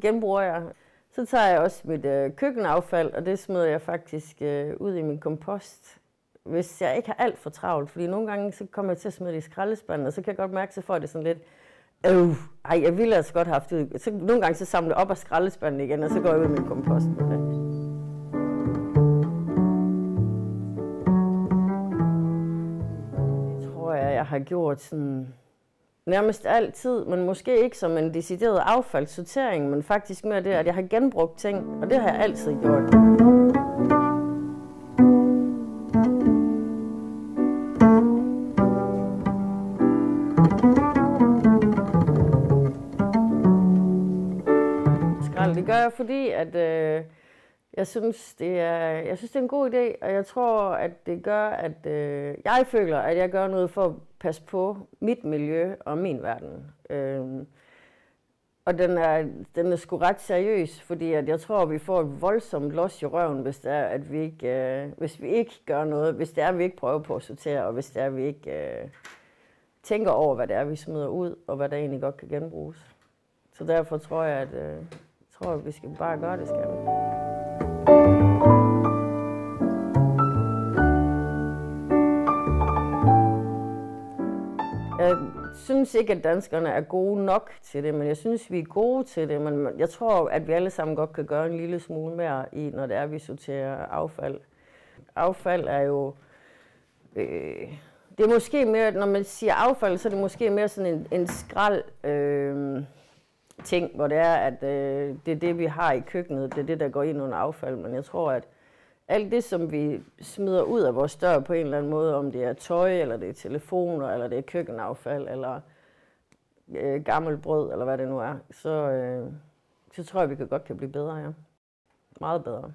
genbruger jeg. Så tager jeg også mit køkkenaffald, og det smider jeg faktisk ud i min kompost. Hvis jeg ikke har alt for travlt, fordi nogle gange så kommer jeg til at smide det i skraldespanden, og så kan jeg godt mærke, så får jeg det sådan lidt, jeg ville altså godt have haft det. Så nogle gange så samler jeg op af skraldespanden igen, og så går jeg ud i min kompost med det. Jeg tror, jeg har gjort sådan nærmest altid, men måske ikke som en decideret affaldssortering, men faktisk mere det, at jeg har genbrugt ting, og det har jeg altid gjort. Det gør jeg, fordi at jeg synes, det er en god idé, og jeg tror, at det gør, at jeg føler, at jeg gør noget for at passe på mit miljø og min verden. Og den er sgu ret seriøs, fordi at jeg tror, at vi får et voldsomt los i røven, hvis det er, at hvis vi ikke gør noget, hvis det er, at vi ikke prøver på at sortere, og hvis det er, at vi ikke tænker over, hvad det er, vi smider ud, og hvad der egentlig godt kan genbruges. Så derfor tror jeg, at vi skal bare gøre det, skal vi. Jeg synes ikke, at danskerne er gode nok til det, men jeg synes, vi er gode til det. Men jeg tror, at vi alle sammen godt kan gøre en lille smule mere når det er, vi sorterer affald. Affald er jo... det er måske mere, når man siger affald, så er det måske mere sådan en skrald... ting, hvor det er, at det er det, vi har i køkkenet, det er det, der går ind under affald. Men jeg tror, at alt det, som vi smider ud af vores dør på en eller anden måde, om det er tøj, eller det er telefoner, eller det er køkkenaffald, eller gammelt brød, eller hvad det nu er, så tror jeg, vi godt kan blive bedre, ja. Meget bedre.